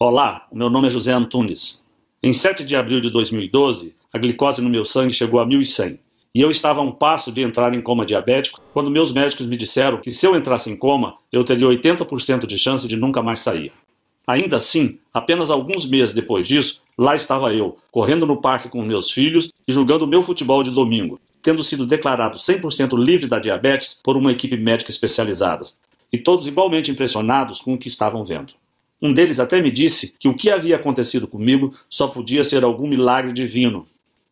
Olá, o meu nome é José Antunes. Em 7 de abril de 2012, a glicose no meu sangue chegou a 1.100. E eu estava a um passo de entrar em coma diabético quando meus médicos me disseram que se eu entrasse em coma, eu teria 80% de chance de nunca mais sair. Ainda assim, apenas alguns meses depois disso, lá estava eu, correndo no parque com meus filhos e jogando meu futebol de domingo, tendo sido declarado 100% livre da diabetes por uma equipe médica especializada. E todos igualmente impressionados com o que estavam vendo. Um deles até me disse que o que havia acontecido comigo só podia ser algum milagre divino.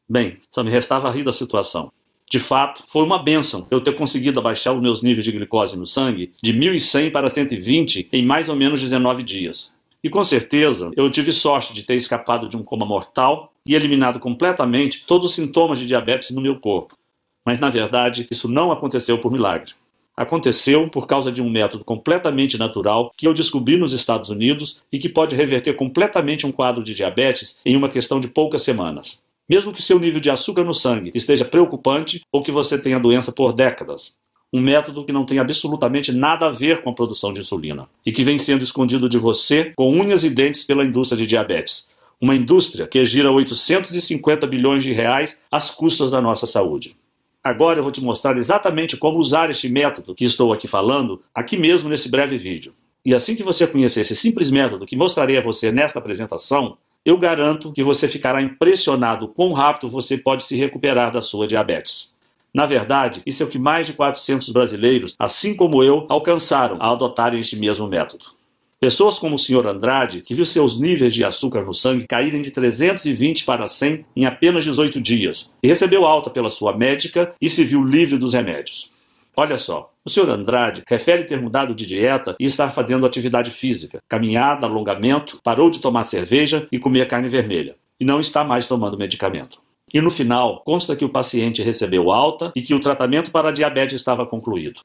Bem, só me restava rir da situação. De fato, foi uma bênção eu ter conseguido abaixar os meus níveis de glicose no sangue de 1.100 para 120 em mais ou menos 19 dias. E com certeza, eu tive sorte de ter escapado de um coma mortal e eliminado completamente todos os sintomas de diabetes no meu corpo. Mas, na verdade, isso não aconteceu por milagre. Aconteceu por causa de um método completamente natural que eu descobri nos Estados Unidos e que pode reverter completamente um quadro de diabetes em uma questão de poucas semanas. Mesmo que seu nível de açúcar no sangue esteja preocupante ou que você tenha doença por décadas. Um método que não tem absolutamente nada a ver com a produção de insulina e que vem sendo escondido de você com unhas e dentes pela indústria de diabetes. Uma indústria que gira 850 bilhões de reais às custas da nossa saúde. Agora eu vou te mostrar exatamente como usar este método que estou aqui falando, aqui mesmo nesse breve vídeo. E assim que você conhecer esse simples método que mostrarei a você nesta apresentação, eu garanto que você ficará impressionado quão rápido você pode se recuperar da sua diabetes. Na verdade, isso é o que mais de 400 brasileiros, assim como eu, alcançaram ao adotarem este mesmo método. Pessoas como o Sr. Andrade, que viu seus níveis de açúcar no sangue caírem de 320 para 100 em apenas 18 dias, e recebeu alta pela sua médica e se viu livre dos remédios. Olha só, o Sr. Andrade refere ter mudado de dieta e estar fazendo atividade física, caminhada, alongamento, parou de tomar cerveja e comer carne vermelha, e não está mais tomando medicamento. E no final, consta que o paciente recebeu alta e que o tratamento para a diabetes estava concluído.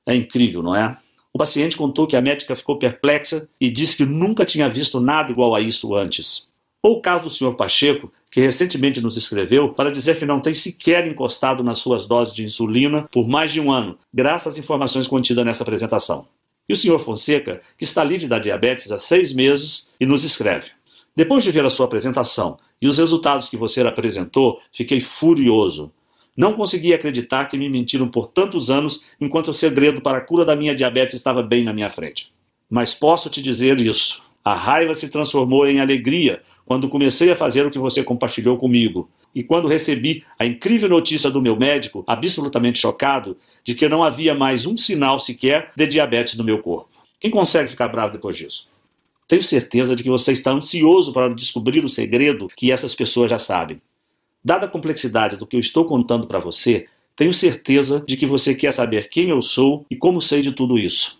É incrível, não é? O paciente contou que a médica ficou perplexa e disse que nunca tinha visto nada igual a isso antes. Ou o caso do Sr. Pacheco, que recentemente nos escreveu para dizer que não tem sequer encostado nas suas doses de insulina por mais de um ano, graças às informações contidas nessa apresentação. E o Sr. Fonseca, que está livre da diabetes há 6 meses e nos escreve: depois de ver a sua apresentação e os resultados que você apresentou, fiquei furioso. Não consegui acreditar que me mentiram por tantos anos enquanto o segredo para a cura da minha diabetes estava bem na minha frente. Mas posso te dizer isso. A raiva se transformou em alegria quando comecei a fazer o que você compartilhou comigo. E quando recebi a incrível notícia do meu médico, absolutamente chocado, de que não havia mais um sinal sequer de diabetes no meu corpo. Quem consegue ficar bravo depois disso? Tenho certeza de que você está ansioso para descobrir o segredo que essas pessoas já sabem. Dada a complexidade do que eu estou contando para você, tenho certeza de que você quer saber quem eu sou e como sei de tudo isso.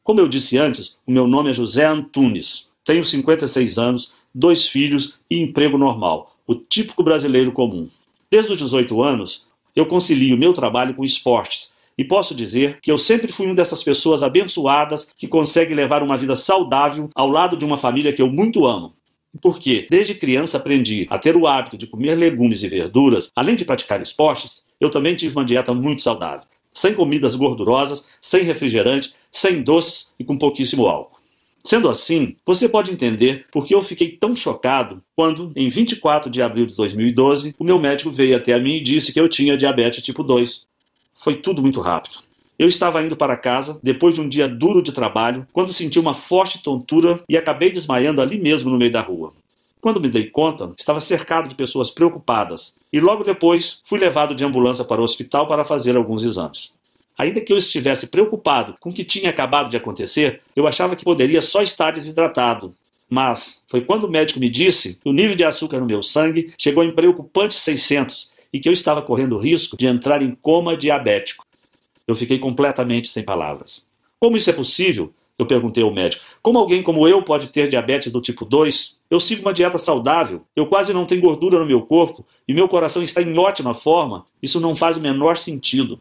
Como eu disse antes, o meu nome é José Antunes. Tenho 56 anos, 2 filhos e emprego normal, o típico brasileiro comum. Desde os 18 anos, eu concilio meu trabalho com esportes e posso dizer que eu sempre fui uma dessas pessoas abençoadas que consegue levar uma vida saudável ao lado de uma família que eu muito amo. Porque, desde criança, aprendi a ter o hábito de comer legumes e verduras, além de praticar esportes, eu também tive uma dieta muito saudável, sem comidas gordurosas, sem refrigerante, sem doces e com pouquíssimo álcool. Sendo assim, você pode entender por que eu fiquei tão chocado quando, em 24 de abril de 2012, o meu médico veio até a mim e disse que eu tinha diabetes tipo 2. Foi tudo muito rápido. Eu estava indo para casa, depois de um dia duro de trabalho, quando senti uma forte tontura e acabei desmaiando ali mesmo no meio da rua. Quando me dei conta, estava cercado de pessoas preocupadas e logo depois fui levado de ambulância para o hospital para fazer alguns exames. Ainda que eu estivesse preocupado com o que tinha acabado de acontecer, eu achava que poderia só estar desidratado. Mas foi quando o médico me disse que o nível de açúcar no meu sangue chegou em preocupantes 600 e que eu estava correndo o risco de entrar em coma diabético. Eu fiquei completamente sem palavras. Como isso é possível? Eu perguntei ao médico. Como alguém como eu pode ter diabetes do tipo 2? Eu sigo uma dieta saudável, eu quase não tenho gordura no meu corpo e meu coração está em ótima forma. Isso não faz o menor sentido.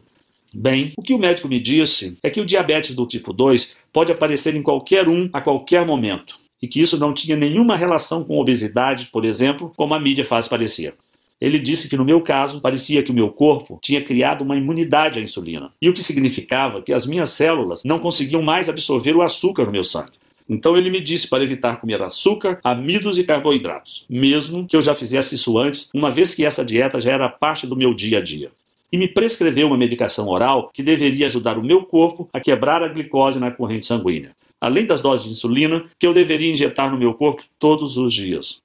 Bem, o que o médico me disse é que o diabetes do tipo 2 pode aparecer em qualquer um a qualquer momento e que isso não tinha nenhuma relação com obesidade, por exemplo, como a mídia faz parecer. Ele disse que no meu caso, parecia que o meu corpo tinha criado uma imunidade à insulina, e o que significava que as minhas células não conseguiam mais absorver o açúcar no meu sangue. Então ele me disse para evitar comer açúcar, amidos e carboidratos, mesmo que eu já fizesse isso antes, uma vez que essa dieta já era parte do meu dia a dia. E me prescreveu uma medicação oral que deveria ajudar o meu corpo a quebrar a glicose na corrente sanguínea, além das doses de insulina que eu deveria injetar no meu corpo todos os dias.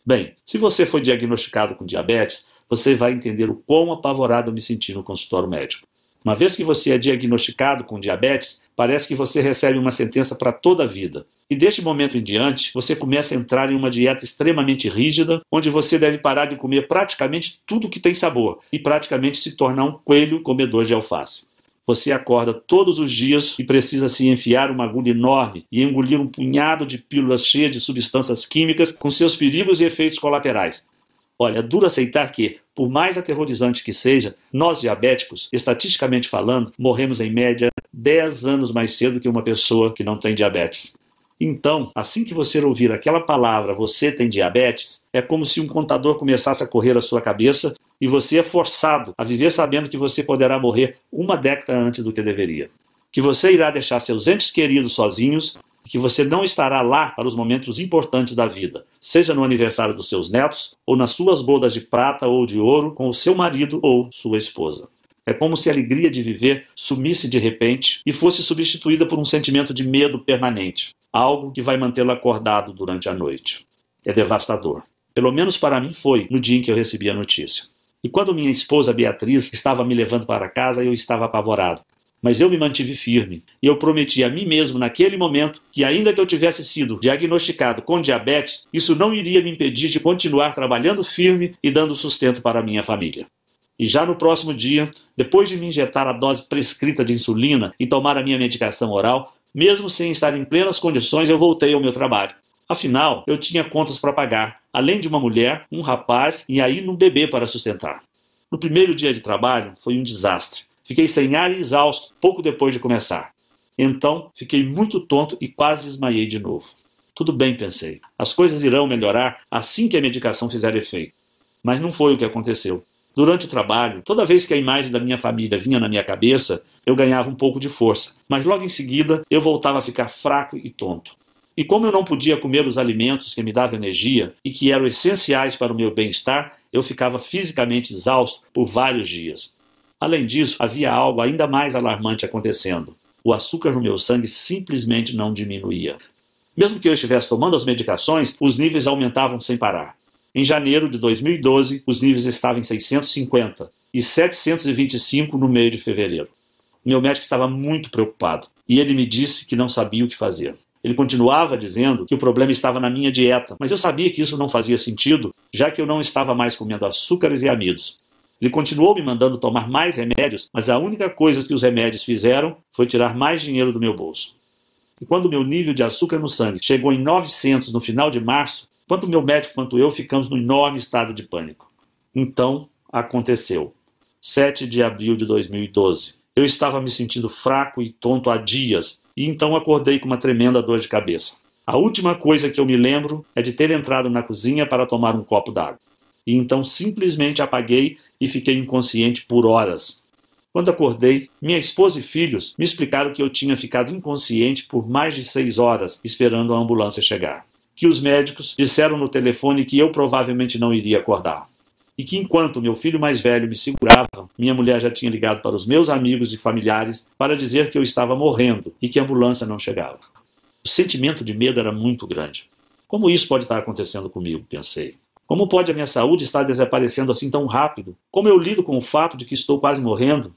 Bem, se você foi diagnosticado com diabetes, você vai entender o quão apavorado eu me senti no consultório médico. Uma vez que você é diagnosticado com diabetes, parece que você recebe uma sentença para toda a vida. E deste momento em diante, você começa a entrar em uma dieta extremamente rígida, onde você deve parar de comer praticamente tudo que tem sabor e praticamente se tornar um coelho comedor de alface. Você acorda todos os dias e precisa se enfiar uma agulha enorme e engolir um punhado de pílulas cheias de substâncias químicas com seus perigos e efeitos colaterais. Olha, é duro aceitar que, por mais aterrorizante que seja, nós diabéticos, estatisticamente falando, morremos em média 10 anos mais cedo que uma pessoa que não tem diabetes. Então, assim que você ouvir aquela palavra, você tem diabetes, é como se um contador começasse a correr à sua cabeça e você é forçado a viver sabendo que você poderá morrer uma década antes do que deveria. Que você irá deixar seus entes queridos sozinhos e que você não estará lá para os momentos importantes da vida, seja no aniversário dos seus netos ou nas suas bodas de prata ou de ouro com o seu marido ou sua esposa. É como se a alegria de viver sumisse de repente e fosse substituída por um sentimento de medo permanente, algo que vai mantê-lo acordado durante a noite. É devastador. Pelo menos para mim foi no dia em que eu recebi a notícia. E quando minha esposa Beatriz estava me levando para casa, eu estava apavorado. Mas eu me mantive firme e eu prometi a mim mesmo naquele momento que, ainda que eu tivesse sido diagnosticado com diabetes, isso não iria me impedir de continuar trabalhando firme e dando sustento para a minha família. E já no próximo dia, depois de me injetar a dose prescrita de insulina e tomar a minha medicação oral, mesmo sem estar em plenas condições, eu voltei ao meu trabalho. Afinal, eu tinha contas para pagar, além de uma mulher, um rapaz e ainda um bebê para sustentar. No primeiro dia de trabalho, foi um desastre. Fiquei sem ar e exausto pouco depois de começar. Então, fiquei muito tonto e quase desmaiei de novo. Tudo bem, pensei. As coisas irão melhorar assim que a medicação fizer efeito. Mas não foi o que aconteceu. Durante o trabalho, toda vez que a imagem da minha família vinha na minha cabeça, eu ganhava um pouco de força. Mas logo em seguida, eu voltava a ficar fraco e tonto. E como eu não podia comer os alimentos que me davam energia e que eram essenciais para o meu bem-estar, eu ficava fisicamente exausto por vários dias. Além disso, havia algo ainda mais alarmante acontecendo. O açúcar no meu sangue simplesmente não diminuía. Mesmo que eu estivesse tomando as medicações, os níveis aumentavam sem parar. Em janeiro de 2012, os níveis estavam em 650 e 725 no meio de fevereiro. Meu médico estava muito preocupado e ele me disse que não sabia o que fazer. Ele continuava dizendo que o problema estava na minha dieta, mas eu sabia que isso não fazia sentido, já que eu não estava mais comendo açúcares e amidos. Ele continuou me mandando tomar mais remédios, mas a única coisa que os remédios fizeram foi tirar mais dinheiro do meu bolso. E quando meu nível de açúcar no sangue chegou em 900 no final de março, tanto o meu médico quanto eu ficamos num enorme estado de pânico. Então, aconteceu. 7 de abril de 2012. Eu estava me sentindo fraco e tonto há dias, e então acordei com uma tremenda dor de cabeça. A última coisa que eu me lembro é de ter entrado na cozinha para tomar um copo d'água. E então simplesmente apaguei e fiquei inconsciente por horas. Quando acordei, minha esposa e filhos me explicaram que eu tinha ficado inconsciente por mais de 6 horas esperando a ambulância chegar. Que os médicos disseram no telefone que eu provavelmente não iria acordar. E que enquanto meu filho mais velho me segurava, minha mulher já tinha ligado para os meus amigos e familiares para dizer que eu estava morrendo e que a ambulância não chegava. O sentimento de medo era muito grande. Como isso pode estar acontecendo comigo, pensei. Como pode a minha saúde estar desaparecendo assim tão rápido? Como eu lido com o fato de que estou quase morrendo?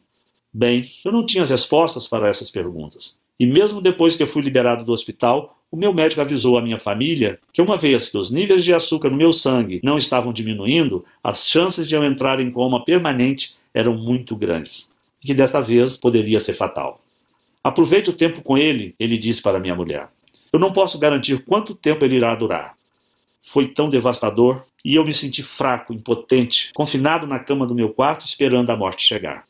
Bem, eu não tinha as respostas para essas perguntas. E mesmo depois que eu fui liberado do hospital, o meu médico avisou a minha família que uma vez que os níveis de açúcar no meu sangue não estavam diminuindo, as chances de eu entrar em coma permanente eram muito grandes. E que desta vez poderia ser fatal. Aproveite o tempo com ele disse para minha mulher. Eu não posso garantir quanto tempo ele irá durar. Foi tão devastador e eu me senti fraco, impotente, confinado na cama do meu quarto esperando a morte chegar.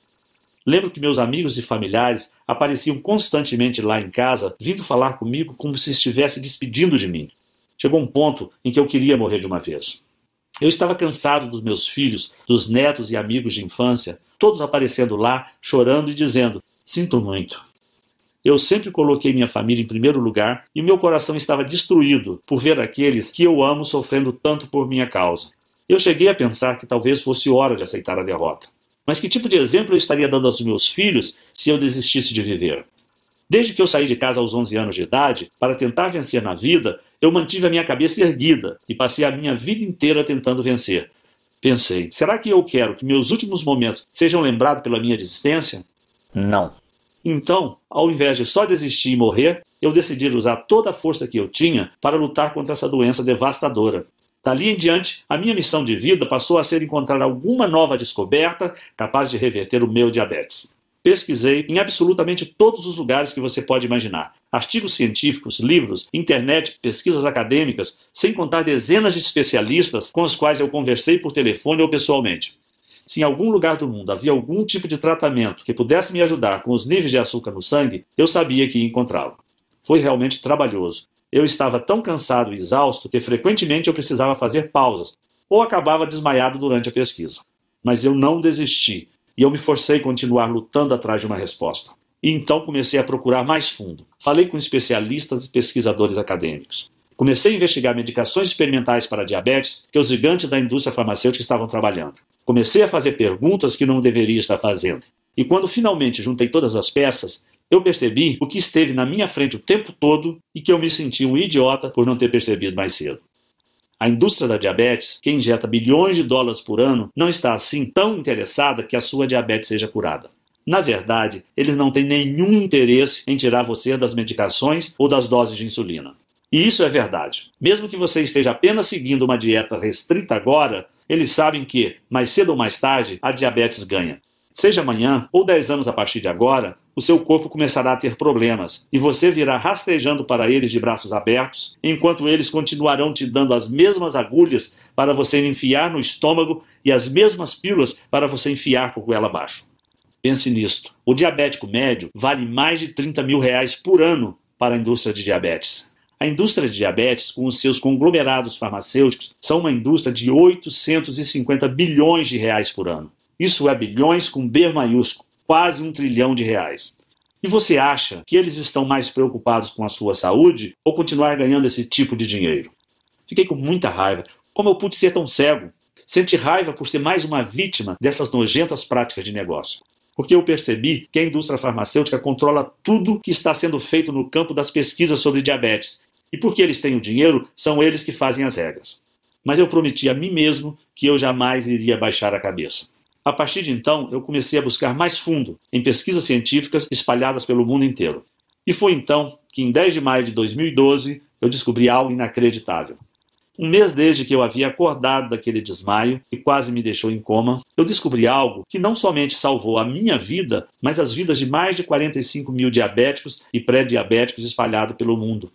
Lembro que meus amigos e familiares apareciam constantemente lá em casa, vindo falar comigo como se estivesse despedindo de mim. Chegou um ponto em que eu queria morrer de uma vez. Eu estava cansado dos meus filhos, dos netos e amigos de infância, todos aparecendo lá, chorando e dizendo, sinto muito. Eu sempre coloquei minha família em primeiro lugar e meu coração estava destruído por ver aqueles que eu amo sofrendo tanto por minha causa. Eu cheguei a pensar que talvez fosse hora de aceitar a derrota. Mas que tipo de exemplo eu estaria dando aos meus filhos se eu desistisse de viver? Desde que eu saí de casa aos 11 anos de idade, para tentar vencer na vida, eu mantive a minha cabeça erguida e passei a minha vida inteira tentando vencer. Pensei, será que eu quero que meus últimos momentos sejam lembrados pela minha desistência? Não. Então, ao invés de só desistir e morrer, eu decidi usar toda a força que eu tinha para lutar contra essa doença devastadora. Dali em diante, a minha missão de vida passou a ser encontrar alguma nova descoberta capaz de reverter o meu diabetes. Pesquisei em absolutamente todos os lugares que você pode imaginar. Artigos científicos, livros, internet, pesquisas acadêmicas, sem contar dezenas de especialistas com os quais eu conversei por telefone ou pessoalmente. Se em algum lugar do mundo havia algum tipo de tratamento que pudesse me ajudar com os níveis de açúcar no sangue, eu sabia que ia encontrá-lo. Foi realmente trabalhoso. Eu estava tão cansado e exausto que frequentemente eu precisava fazer pausas ou acabava desmaiado durante a pesquisa. Mas eu não desisti e eu me forcei a continuar lutando atrás de uma resposta. E então comecei a procurar mais fundo. Falei com especialistas e pesquisadores acadêmicos. Comecei a investigar medicações experimentais para diabetes que os gigantes da indústria farmacêutica estavam trabalhando. Comecei a fazer perguntas que não deveria estar fazendo. E quando finalmente juntei todas as peças, eu percebi o que esteve na minha frente o tempo todo e que eu me senti um idiota por não ter percebido mais cedo. A indústria da diabetes, que injeta bilhões de dólares por ano, não está assim tão interessada que a sua diabetes seja curada. Na verdade, eles não têm nenhum interesse em tirar você das medicações ou das doses de insulina. E isso é verdade. Mesmo que você esteja apenas seguindo uma dieta restrita agora, eles sabem que, mais cedo ou mais tarde, a diabetes ganha. Seja amanhã ou 10 anos a partir de agora, o seu corpo começará a ter problemas e você virá rastejando para eles de braços abertos, enquanto eles continuarão te dando as mesmas agulhas para você enfiar no estômago e as mesmas pílulas para você enfiar por goela abaixo. Pense nisto. O diabético médio vale mais de R$30 mil por ano para a indústria de diabetes. A indústria de diabetes, com os seus conglomerados farmacêuticos, são uma indústria de 850 bilhões de reais por ano. Isso é bilhões com B maiúsculo, quase R$1 trilhão. E você acha que eles estão mais preocupados com a sua saúde ou continuar ganhando esse tipo de dinheiro? Fiquei com muita raiva. Como eu pude ser tão cego? Senti raiva por ser mais uma vítima dessas nojentas práticas de negócio. Porque eu percebi que a indústria farmacêutica controla tudo que está sendo feito no campo das pesquisas sobre diabetes. E porque eles têm o dinheiro, são eles que fazem as regras. Mas eu prometi a mim mesmo que eu jamais iria baixar a cabeça. A partir de então, eu comecei a buscar mais fundo em pesquisas científicas espalhadas pelo mundo inteiro. E foi então que, em 10 de maio de 2012, eu descobri algo inacreditável. Um mês desde que eu havia acordado daquele desmaio e quase me deixou em coma, eu descobri algo que não somente salvou a minha vida, mas as vidas de mais de 45 mil diabéticos e pré-diabéticos espalhados pelo mundo.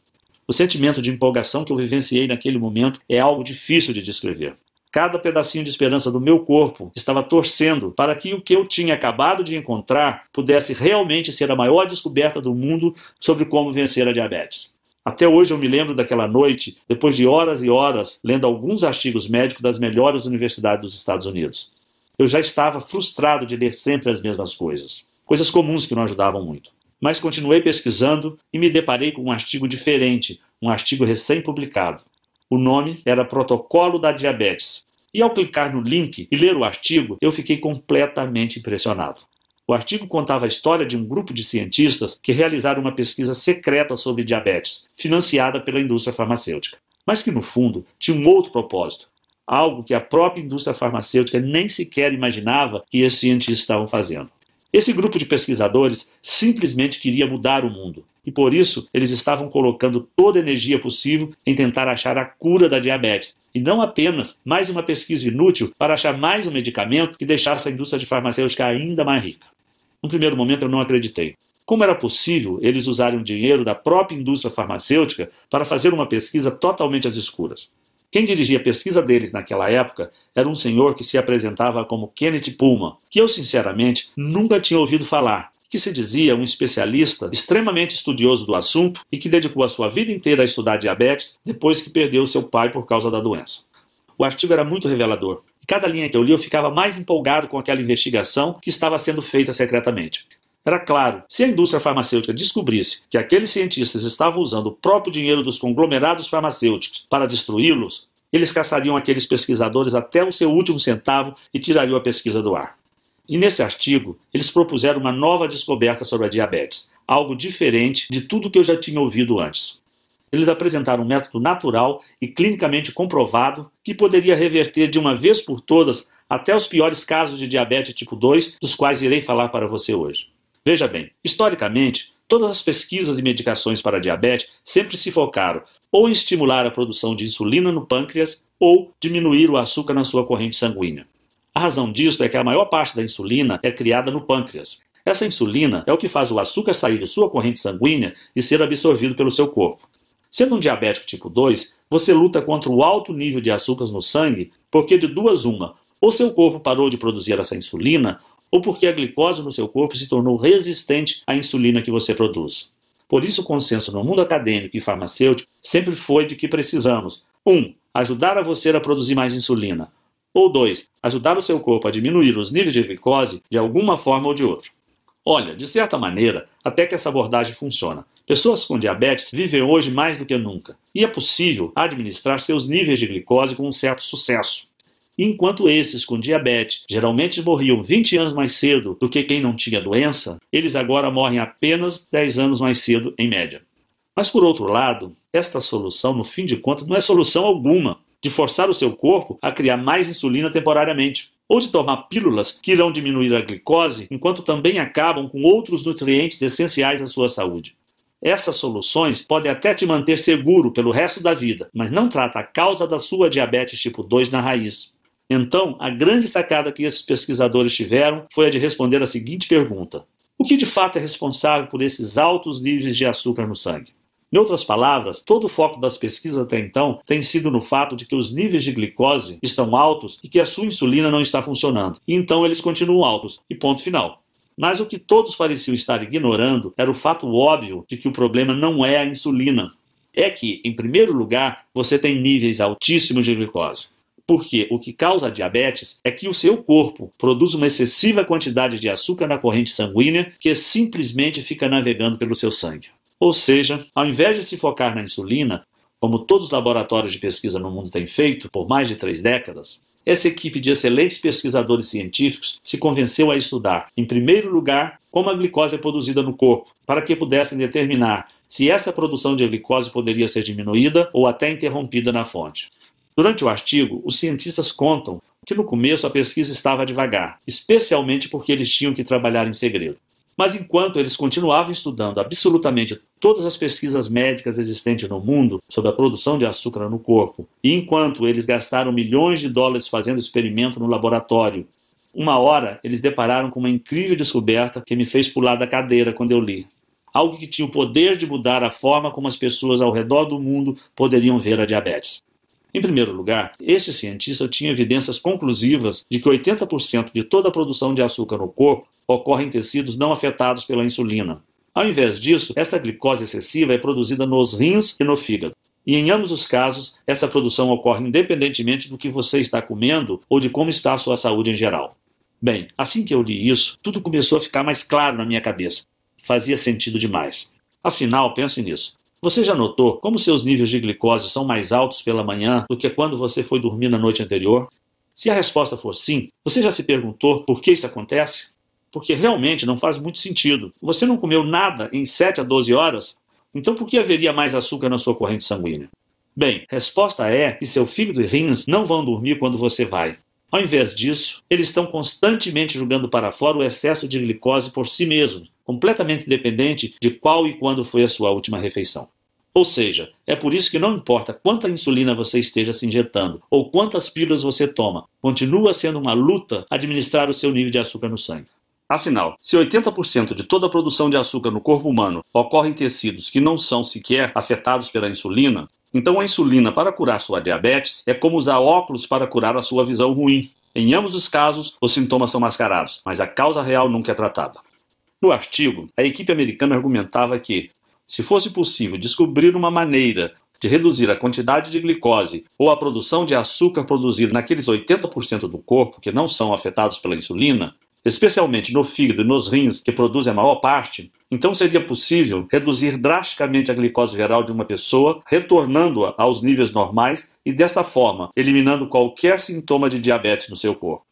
O sentimento de empolgação que eu vivenciei naquele momento é algo difícil de descrever. Cada pedacinho de esperança do meu corpo estava torcendo para que o que eu tinha acabado de encontrar pudesse realmente ser a maior descoberta do mundo sobre como vencer a diabetes. Até hoje eu me lembro daquela noite, depois de horas e horas, lendo alguns artigos médicos das melhores universidades dos Estados Unidos. Eu já estava frustrado de ler sempre as mesmas coisas. Coisas comuns que não ajudavam muito. Mas continuei pesquisando e me deparei com um artigo diferente, um artigo recém-publicado. O nome era Protocolo da Diabetes. E ao clicar no link e ler o artigo, eu fiquei completamente impressionado. O artigo contava a história de um grupo de cientistas que realizaram uma pesquisa secreta sobre diabetes, financiada pela indústria farmacêutica. Mas que, no fundo, tinha um outro propósito. Algo que a própria indústria farmacêutica nem sequer imaginava que esses cientistas estavam fazendo. Esse grupo de pesquisadores simplesmente queria mudar o mundo. E por isso, eles estavam colocando toda a energia possível em tentar achar a cura da diabetes. E não apenas mais uma pesquisa inútil para achar mais um medicamento que deixasse a indústria de farmacêutica ainda mais rica. No primeiro momento eu não acreditei. Como era possível eles usarem o dinheiro da própria indústria farmacêutica para fazer uma pesquisa totalmente às escuras? Quem dirigia a pesquisa deles naquela época era um senhor que se apresentava como Kenneth Pullman, que eu sinceramente nunca tinha ouvido falar, que se dizia um especialista extremamente estudioso do assunto e que dedicou a sua vida inteira a estudar diabetes depois que perdeu seu pai por causa da doença. O artigo era muito revelador. E cada linha que eu li eu ficava mais empolgado com aquela investigação que estava sendo feita secretamente. Era claro, se a indústria farmacêutica descobrisse que aqueles cientistas estavam usando o próprio dinheiro dos conglomerados farmacêuticos para destruí-los, eles caçariam aqueles pesquisadores até o seu último centavo e tirariam a pesquisa do ar. E nesse artigo, eles propuseram uma nova descoberta sobre a diabetes, algo diferente de tudo que eu já tinha ouvido antes. Eles apresentaram um método natural e clinicamente comprovado que poderia reverter de uma vez por todas até os piores casos de diabetes tipo 2, dos quais irei falar para você hoje. Veja bem, historicamente, todas as pesquisas e medicações para diabetes sempre se focaram ou em estimular a produção de insulina no pâncreas ou diminuir o açúcar na sua corrente sanguínea. A razão disso é que a maior parte da insulina é criada no pâncreas. Essa insulina é o que faz o açúcar sair de sua corrente sanguínea e ser absorvido pelo seu corpo. Sendo um diabético tipo 2, você luta contra o alto nível de açúcar no sangue porque de duas uma, ou seu corpo parou de produzir essa insulina, ou porque a glicose no seu corpo se tornou resistente à insulina que você produz. Por isso o consenso no mundo acadêmico e farmacêutico sempre foi de que precisamos 1. Ajudar a você a produzir mais insulina, ou 2. Ajudar o seu corpo a diminuir os níveis de glicose de alguma forma ou de outra. Olha, de certa maneira, até que essa abordagem funciona. Pessoas com diabetes vivem hoje mais do que nunca, e é possível administrar seus níveis de glicose com um certo sucesso. Enquanto esses com diabetes geralmente morriam 20 anos mais cedo do que quem não tinha doença, eles agora morrem apenas 10 anos mais cedo em média. Mas por outro lado, esta solução, no fim de contas, não é solução alguma de forçar o seu corpo a criar mais insulina temporariamente, ou de tomar pílulas que irão diminuir a glicose enquanto também acabam com outros nutrientes essenciais à sua saúde. Essas soluções podem até te manter seguro pelo resto da vida, mas não trata a causa da sua diabetes tipo 2 na raiz. Então, a grande sacada que esses pesquisadores tiveram foi a de responder a seguinte pergunta: o que de fato é responsável por esses altos níveis de açúcar no sangue? Em outras palavras, todo o foco das pesquisas até então tem sido no fato de que os níveis de glicose estão altos e que a sua insulina não está funcionando, e então eles continuam altos, e ponto final. Mas o que todos pareciam estar ignorando era o fato óbvio de que o problema não é a insulina. É que, em primeiro lugar, você tem níveis altíssimos de glicose. Porque o que causa a diabetes é que o seu corpo produz uma excessiva quantidade de açúcar na corrente sanguínea que simplesmente fica navegando pelo seu sangue. Ou seja, ao invés de se focar na insulina, como todos os laboratórios de pesquisa no mundo têm feito por mais de 3 décadas, essa equipe de excelentes pesquisadores científicos se convenceu a estudar, em primeiro lugar, como a glicose é produzida no corpo, para que pudessem determinar se essa produção de glicose poderia ser diminuída ou até interrompida na fonte. Durante o artigo, os cientistas contam que no começo a pesquisa estava devagar, especialmente porque eles tinham que trabalhar em segredo. Mas enquanto eles continuavam estudando absolutamente todas as pesquisas médicas existentes no mundo sobre a produção de açúcar no corpo, e enquanto eles gastaram milhões de dólares fazendo experimento no laboratório, uma hora eles depararam com uma incrível descoberta que me fez pular da cadeira quando eu li. Algo que tinha o poder de mudar a forma como as pessoas ao redor do mundo poderiam ver a diabetes. Em primeiro lugar, este cientista tinha evidências conclusivas de que 80% de toda a produção de açúcar no corpo ocorre em tecidos não afetados pela insulina. Ao invés disso, essa glicose excessiva é produzida nos rins e no fígado. E em ambos os casos, essa produção ocorre independentemente do que você está comendo ou de como está a sua saúde em geral. Bem, assim que eu li isso, tudo começou a ficar mais claro na minha cabeça. Fazia sentido demais. Afinal, pense nisso. Você já notou como seus níveis de glicose são mais altos pela manhã do que quando você foi dormir na noite anterior? Se a resposta for sim, você já se perguntou por que isso acontece? Porque realmente não faz muito sentido. Você não comeu nada em 7 a 12 horas? Então por que haveria mais açúcar na sua corrente sanguínea? Bem, a resposta é que seu fígado e rins não vão dormir quando você vai. Ao invés disso, eles estão constantemente jogando para fora o excesso de glicose por si mesmos, completamente independente de qual e quando foi a sua última refeição. Ou seja, é por isso que não importa quanta insulina você esteja se injetando ou quantas pílulas você toma, continua sendo uma luta administrar o seu nível de açúcar no sangue. Afinal, se 80% de toda a produção de açúcar no corpo humano ocorre em tecidos que não são sequer afetados pela insulina, então a insulina para curar sua diabetes é como usar óculos para curar a sua visão ruim. Em ambos os casos, os sintomas são mascarados, mas a causa real nunca é tratada. No artigo, a equipe americana argumentava que, se fosse possível descobrir uma maneira de reduzir a quantidade de glicose ou a produção de açúcar produzida naqueles 80% do corpo que não são afetados pela insulina, especialmente no fígado e nos rins, que produzem a maior parte, então seria possível reduzir drasticamente a glicose geral de uma pessoa, retornando-a aos níveis normais e, desta forma, eliminando qualquer sintoma de diabetes no seu corpo.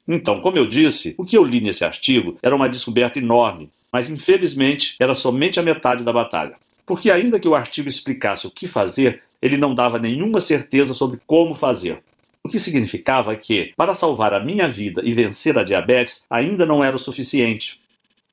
Então, como eu disse, o que eu li nesse artigo era uma descoberta enorme, mas infelizmente era somente a metade da batalha. Porque ainda que o artigo explicasse o que fazer, ele não dava nenhuma certeza sobre como fazer. O que significava que, para salvar a minha vida e vencer a diabetes, ainda não era o suficiente.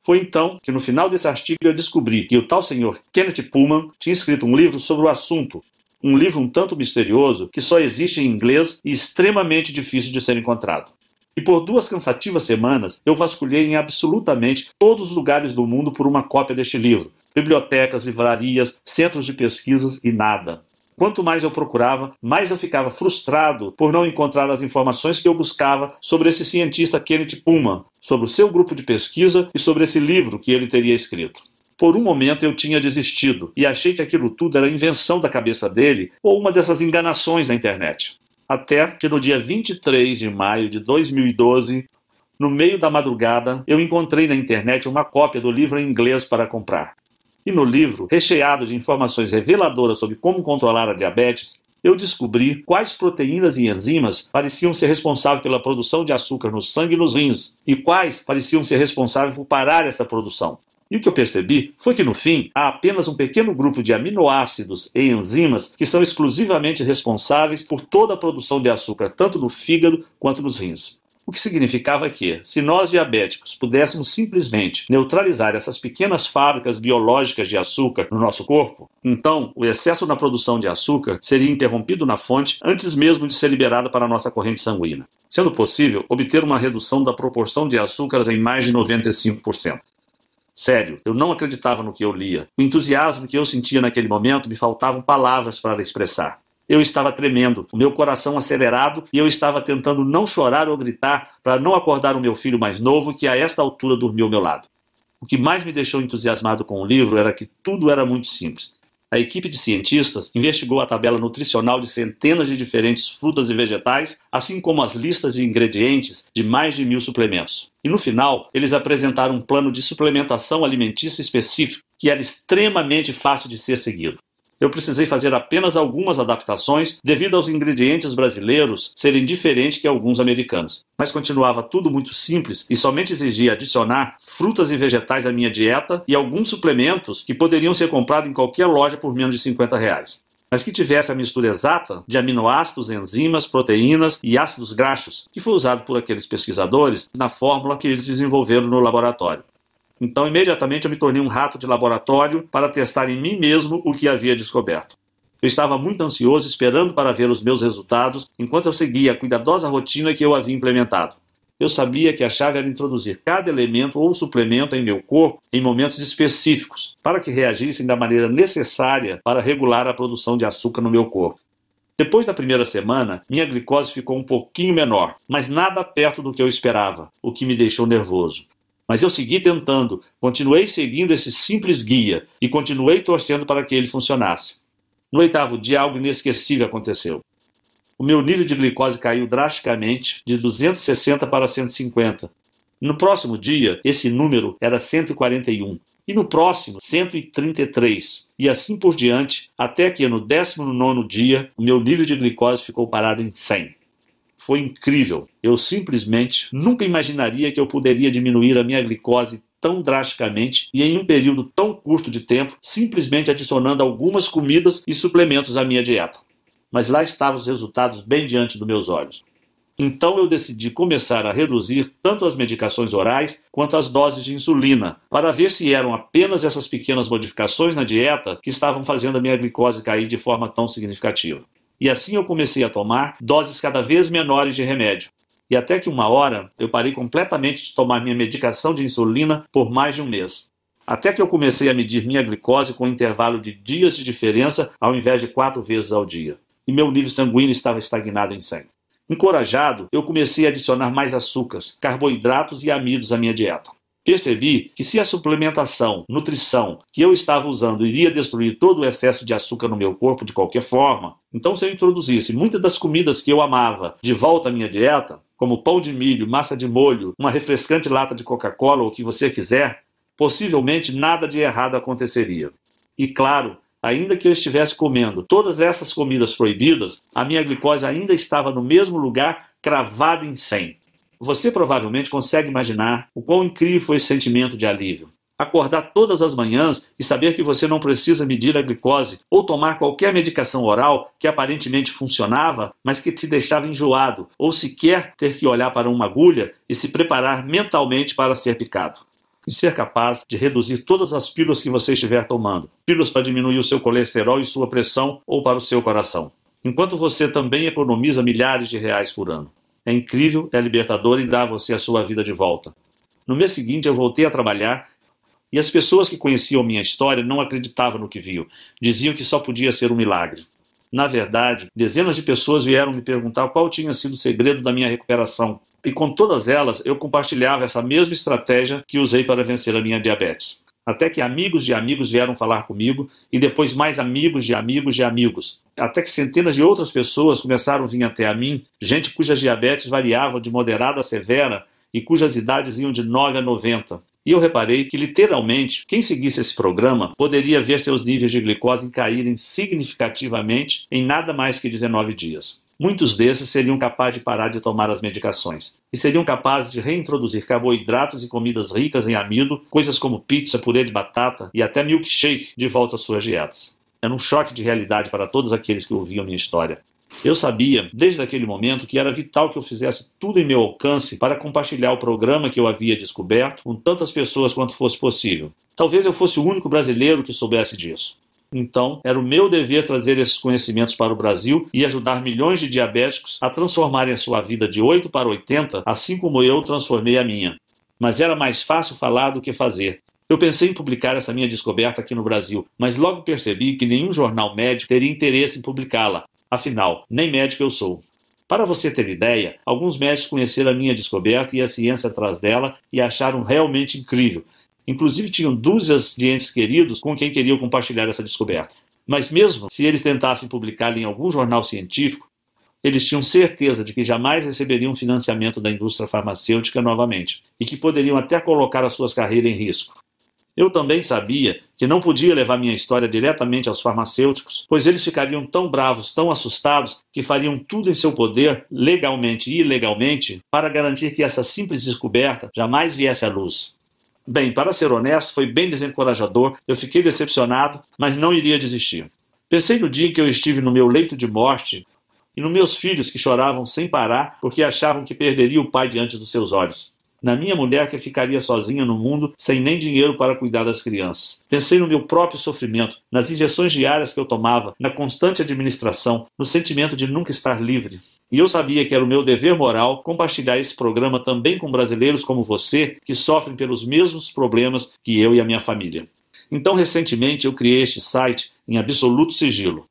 Foi então que no final desse artigo eu descobri que o tal senhor Kenneth Pullman tinha escrito um livro sobre o assunto, um livro um tanto misterioso que só existe em inglês e extremamente difícil de ser encontrado. E por 2 cansativas semanas eu vasculhei em absolutamente todos os lugares do mundo por uma cópia deste livro, bibliotecas, livrarias, centros de pesquisas e nada. Quanto mais eu procurava, mais eu ficava frustrado por não encontrar as informações que eu buscava sobre esse cientista Kenneth Pullman, sobre o seu grupo de pesquisa e sobre esse livro que ele teria escrito. Por um momento eu tinha desistido e achei que aquilo tudo era invenção da cabeça dele ou uma dessas enganações na internet. Até que no dia 23 de maio de 2012, no meio da madrugada, eu encontrei na internet uma cópia do livro em inglês para comprar. E no livro, recheado de informações reveladoras sobre como controlar a diabetes, eu descobri quais proteínas e enzimas pareciam ser responsáveis pela produção de açúcar no sangue e nos rins, e quais pareciam ser responsáveis por parar essa produção. E o que eu percebi foi que, no fim, há apenas um pequeno grupo de aminoácidos e enzimas que são exclusivamente responsáveis por toda a produção de açúcar, tanto no fígado quanto nos rins. O que significava que, se nós diabéticos pudéssemos simplesmente neutralizar essas pequenas fábricas biológicas de açúcar no nosso corpo, então o excesso na produção de açúcar seria interrompido na fonte antes mesmo de ser liberado para a nossa corrente sanguínea, sendo possível obter uma redução da proporção de açúcares em mais de 95%. Sério, eu não acreditava no que eu lia. O entusiasmo que eu sentia naquele momento me faltavam palavras para expressar. Eu estava tremendo, o meu coração acelerado e eu estava tentando não chorar ou gritar para não acordar o meu filho mais novo que a esta altura dormiu ao meu lado. O que mais me deixou entusiasmado com o livro era que tudo era muito simples. A equipe de cientistas investigou a tabela nutricional de centenas de diferentes frutas e vegetais, assim como as listas de ingredientes de mais de 1000 suplementos. E no final, eles apresentaram um plano de suplementação alimentícia específico que era extremamente fácil de ser seguido. Eu precisei fazer apenas algumas adaptações devido aos ingredientes brasileiros serem diferentes que alguns americanos. Mas continuava tudo muito simples e somente exigia adicionar frutas e vegetais à minha dieta e alguns suplementos que poderiam ser comprados em qualquer loja por menos de R$50. Mas que tivesse a mistura exata de aminoácidos, enzimas, proteínas e ácidos graxos, que foi usado por aqueles pesquisadores na fórmula que eles desenvolveram no laboratório. Então, imediatamente eu me tornei um rato de laboratório para testar em mim mesmo o que havia descoberto. Eu estava muito ansioso esperando para ver os meus resultados enquanto eu seguia a cuidadosa rotina que eu havia implementado. Eu sabia que a chave era introduzir cada elemento ou suplemento em meu corpo em momentos específicos, para que reagissem da maneira necessária para regular a produção de açúcar no meu corpo. Depois da primeira semana, minha glicose ficou um pouquinho menor, mas nada perto do que eu esperava, o que me deixou nervoso. Mas eu segui tentando, continuei seguindo esse simples guia e continuei torcendo para que ele funcionasse. No 8º dia, algo inesquecível aconteceu. O meu nível de glicose caiu drasticamente, de 260 para 150. No próximo dia, esse número era 141. E no próximo, 133. E assim por diante, até que no 19º dia, o meu nível de glicose ficou parado em 100. Foi incrível. Eu simplesmente nunca imaginaria que eu poderia diminuir a minha glicose tão drasticamente e em um período tão curto de tempo, simplesmente adicionando algumas comidas e suplementos à minha dieta. Mas lá estavam os resultados bem diante dos meus olhos. Então eu decidi começar a reduzir tanto as medicações orais quanto as doses de insulina, para ver se eram apenas essas pequenas modificações na dieta que estavam fazendo a minha glicose cair de forma tão significativa. E assim eu comecei a tomar doses cada vez menores de remédio. E até que uma hora eu parei completamente de tomar minha medicação de insulina por mais de um mês. Até que eu comecei a medir minha glicose com um intervalo de dias de diferença ao invés de 4 vezes ao dia. E meu nível sanguíneo estava estagnado em 100. Encorajado, eu comecei a adicionar mais açúcares, carboidratos e amidos à minha dieta. Percebi que se a suplementação, nutrição que eu estava usando iria destruir todo o excesso de açúcar no meu corpo de qualquer forma, então se eu introduzisse muitas das comidas que eu amava de volta à minha dieta, como pão de milho, massa de molho, uma refrescante lata de Coca-Cola ou o que você quiser, possivelmente nada de errado aconteceria. E claro, ainda que eu estivesse comendo todas essas comidas proibidas, a minha glicose ainda estava no mesmo lugar, cravada em 100. Você provavelmente consegue imaginar o quão incrível foi esse sentimento de alívio. Acordar todas as manhãs e saber que você não precisa medir a glicose ou tomar qualquer medicação oral que aparentemente funcionava, mas que te deixava enjoado, ou sequer ter que olhar para uma agulha e se preparar mentalmente para ser picado. E ser capaz de reduzir todas as pílulas que você estiver tomando. Pílulas para diminuir o seu colesterol e sua pressão ou para o seu coração. Enquanto você também economiza milhares de reais por ano. É incrível, é libertador e dá a você a sua vida de volta. No mês seguinte eu voltei a trabalhar e as pessoas que conheciam minha história não acreditavam no que viam. Diziam que só podia ser um milagre. Na verdade, dezenas de pessoas vieram me perguntar qual tinha sido o segredo da minha recuperação. E com todas elas, eu compartilhava essa mesma estratégia que usei para vencer a minha diabetes. Até que amigos de amigos vieram falar comigo, e depois mais amigos de amigos de amigos. Até que centenas de outras pessoas começaram a vir até a mim, gente cujas diabetes variavam de moderada a severa e cujas idades iam de 9 a 90. E eu reparei que, literalmente, quem seguisse esse programa poderia ver seus níveis de glicose caírem significativamente em nada mais que 19 dias. Muitos desses seriam capazes de parar de tomar as medicações e seriam capazes de reintroduzir carboidratos e comidas ricas em amido, coisas como pizza, purê de batata e até milkshake de volta às suas dietas. Era um choque de realidade para todos aqueles que ouviam minha história. Eu sabia, desde aquele momento, que era vital que eu fizesse tudo em meu alcance para compartilhar o programa que eu havia descoberto com tantas pessoas quanto fosse possível. Talvez eu fosse o único brasileiro que soubesse disso. Então, era o meu dever trazer esses conhecimentos para o Brasil e ajudar milhões de diabéticos a transformarem a sua vida de 8 para 80, assim como eu transformei a minha. Mas era mais fácil falar do que fazer. Eu pensei em publicar essa minha descoberta aqui no Brasil, mas logo percebi que nenhum jornal médico teria interesse em publicá-la. Afinal, nem médico eu sou. Para você ter ideia, alguns médicos conheceram a minha descoberta e a ciência atrás dela e acharam realmente incrível. Inclusive tinham dúzias de entes queridos com quem queriam compartilhar essa descoberta. Mas mesmo se eles tentassem publicá-la em algum jornal científico, eles tinham certeza de que jamais receberiam financiamento da indústria farmacêutica novamente e que poderiam até colocar as suas carreiras em risco. Eu também sabia que não podia levar minha história diretamente aos farmacêuticos, pois eles ficariam tão bravos, tão assustados, que fariam tudo em seu poder, legalmente e ilegalmente, para garantir que essa simples descoberta jamais viesse à luz. Bem, para ser honesto, foi bem desencorajador, eu fiquei decepcionado, mas não iria desistir. Pensei no dia em que eu estive no meu leito de morte e nos meus filhos que choravam sem parar porque achavam que perderia o pai diante dos seus olhos. Na minha mulher que ficaria sozinha no mundo sem nem dinheiro para cuidar das crianças. Pensei no meu próprio sofrimento, nas injeções diárias que eu tomava, na constante administração, no sentimento de nunca estar livre. E eu sabia que era o meu dever moral compartilhar esse programa também com brasileiros como você, que sofrem pelos mesmos problemas que eu e a minha família. Então, recentemente, eu criei este site em absoluto sigilo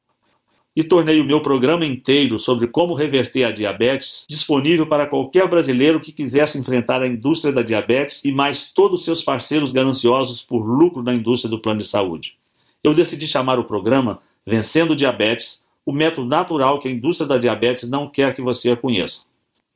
e tornei o meu programa inteiro sobre como reverter a diabetes disponível para qualquer brasileiro que quisesse enfrentar a indústria da diabetes e mais todos os seus parceiros gananciosos por lucro na indústria do plano de saúde. Eu decidi chamar o programa Vencendo Diabetes, o método natural que a indústria da diabetes não quer que você conheça.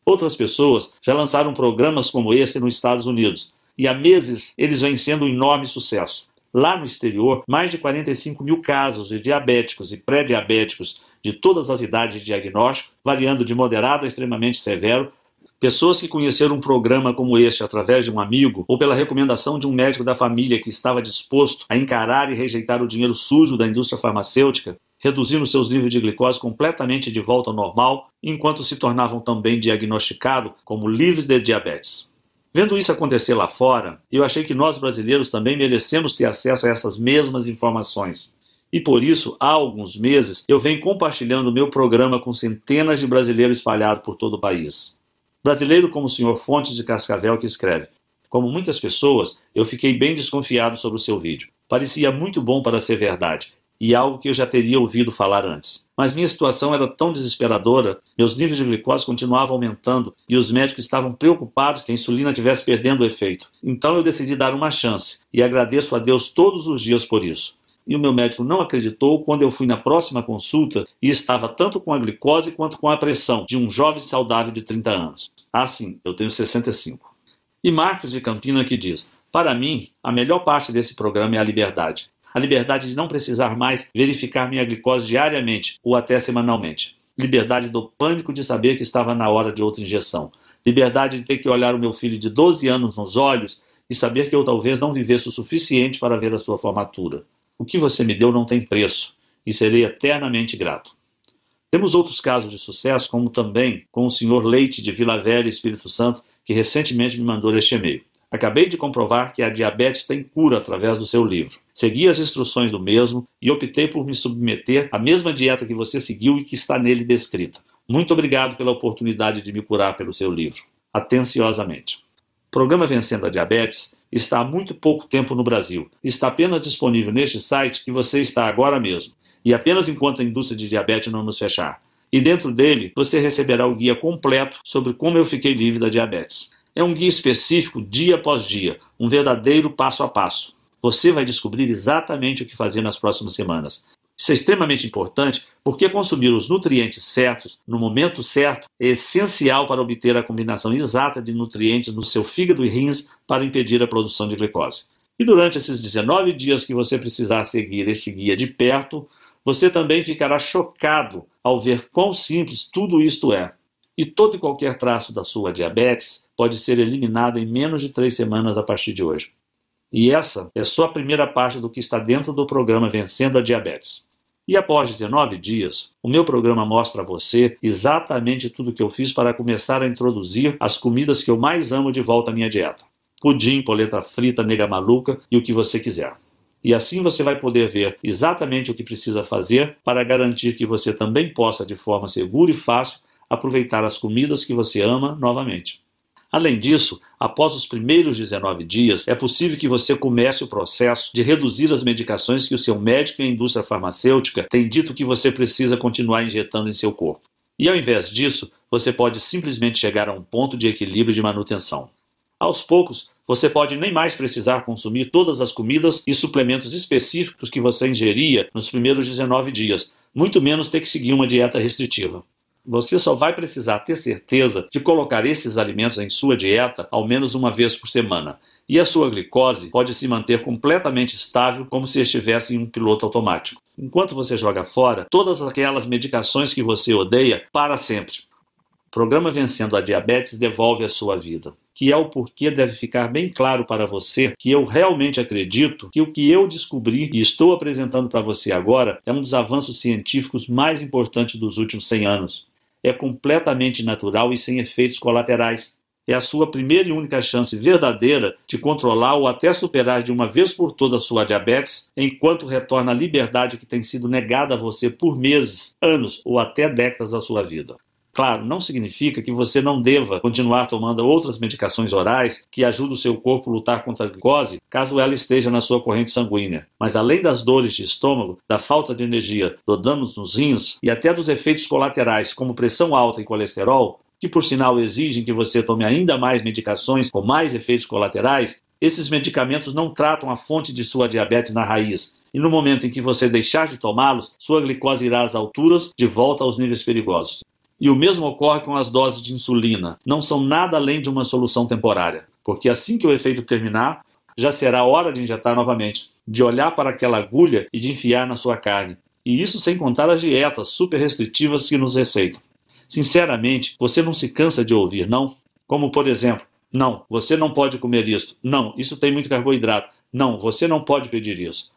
Outras pessoas já lançaram programas como esse nos Estados Unidos, e há meses eles vêm sendo um enorme sucesso. Lá no exterior, mais de 45 mil casos de diabéticos e pré-diabéticos de todas as idades de diagnóstico, variando de moderado a extremamente severo, pessoas que conheceram um programa como este através de um amigo ou pela recomendação de um médico da família que estava disposto a encarar e rejeitar o dinheiro sujo da indústria farmacêutica, reduzindo seus níveis de glicose completamente de volta ao normal, enquanto se tornavam também diagnosticados como livres de diabetes. Vendo isso acontecer lá fora, eu achei que nós brasileiros também merecemos ter acesso a essas mesmas informações. E por isso, há alguns meses, eu venho compartilhando o meu programa com centenas de brasileiros espalhados por todo o país. Brasileiro como o Sr. Fontes de Cascavel que escreve: como muitas pessoas, eu fiquei bem desconfiado sobre o seu vídeo. Parecia muito bom para ser verdade, e algo que eu já teria ouvido falar antes. Mas minha situação era tão desesperadora, meus níveis de glicose continuavam aumentando e os médicos estavam preocupados que a insulina estivesse perdendo o efeito. Então eu decidi dar uma chance e agradeço a Deus todos os dias por isso. E o meu médico não acreditou quando eu fui na próxima consulta e estava tanto com a glicose quanto com a pressão de um jovem saudável de 30 anos. Ah, sim, eu tenho 65. E Marcos de Campina que diz: para mim, a melhor parte desse programa é a liberdade. A liberdade de não precisar mais verificar minha glicose diariamente ou até semanalmente. Liberdade do pânico de saber que estava na hora de outra injeção. Liberdade de ter que olhar o meu filho de 12 anos nos olhos e saber que eu talvez não vivesse o suficiente para ver a sua formatura. O que você me deu não tem preço e serei eternamente grato. Temos outros casos de sucesso, como também com o Sr. Leite de Vila Velha, Espírito Santo, que recentemente me mandou este e-mail. Acabei de comprovar que a diabetes tem cura através do seu livro. Segui as instruções do mesmo e optei por me submeter à mesma dieta que você seguiu e que está nele descrita. Muito obrigado pela oportunidade de me curar pelo seu livro. Atenciosamente. O programa Vencendo a Diabetes está há muito pouco tempo no Brasil. Está apenas disponível neste site que você está agora mesmo. E apenas enquanto a indústria de diabetes não nos fechar. E dentro dele, você receberá o guia completo sobre como eu fiquei livre da diabetes. É um guia específico dia após dia, um verdadeiro passo a passo. Você vai descobrir exatamente o que fazer nas próximas semanas. Isso é extremamente importante porque consumir os nutrientes certos, no momento certo, é essencial para obter a combinação exata de nutrientes no seu fígado e rins para impedir a produção de glicose. E durante esses 19 dias que você precisar seguir este guia de perto, você também ficará chocado ao ver quão simples tudo isto é. E todo e qualquer traço da sua diabetes pode ser eliminado em menos de 3 semanas a partir de hoje. E essa é só a primeira parte do que está dentro do programa Vencendo a Diabetes. E após 19 dias, o meu programa mostra a você exatamente tudo o que eu fiz para começar a introduzir as comidas que eu mais amo de volta à minha dieta. Pudim, polenta frita, nega maluca e o que você quiser. E assim você vai poder ver exatamente o que precisa fazer para garantir que você também possa, de forma segura e fácil, aproveitar as comidas que você ama novamente. Além disso, após os primeiros 19 dias, é possível que você comece o processo de reduzir as medicações que o seu médico e a indústria farmacêutica têm dito que você precisa continuar injetando em seu corpo. E ao invés disso, você pode simplesmente chegar a um ponto de equilíbrio de manutenção. Aos poucos, você pode nem mais precisar consumir todas as comidas e suplementos específicos que você ingeria nos primeiros 19 dias, muito menos ter que seguir uma dieta restritiva. Você só vai precisar ter certeza de colocar esses alimentos em sua dieta ao menos uma vez por semana. E a sua glicose pode se manter completamente estável como se estivesse em um piloto automático. Enquanto você joga fora todas aquelas medicações que você odeia para sempre. O programa Vencendo a Diabetes devolve a sua vida. Que é o porquê deve ficar bem claro para você que eu realmente acredito que o que eu descobri e estou apresentando para você agora é um dos avanços científicos mais importantes dos últimos 100 anos. É completamente natural e sem efeitos colaterais. É a sua primeira e única chance verdadeira de controlar ou até superar de uma vez por todas a sua diabetes, enquanto retorna a liberdade que tem sido negada a você por meses, anos ou até décadas da sua vida. Claro, não significa que você não deva continuar tomando outras medicações orais que ajudam o seu corpo a lutar contra a glicose, caso ela esteja na sua corrente sanguínea. Mas além das dores de estômago, da falta de energia, do dano nos rins e até dos efeitos colaterais, como pressão alta e colesterol, que por sinal exigem que você tome ainda mais medicações com mais efeitos colaterais, esses medicamentos não tratam a fonte de sua diabetes na raiz. E no momento em que você deixar de tomá-los, sua glicose irá às alturas, de volta aos níveis perigosos. E o mesmo ocorre com as doses de insulina. Não são nada além de uma solução temporária, porque assim que o efeito terminar, já será hora de injetar novamente, de olhar para aquela agulha e de enfiar na sua carne. E isso sem contar as dietas super restritivas que nos receitam. Sinceramente, você não se cansa de ouvir, não? Como, por exemplo, não, você não pode comer isso. Não, isso tem muito carboidrato. Não, você não pode pedir isso.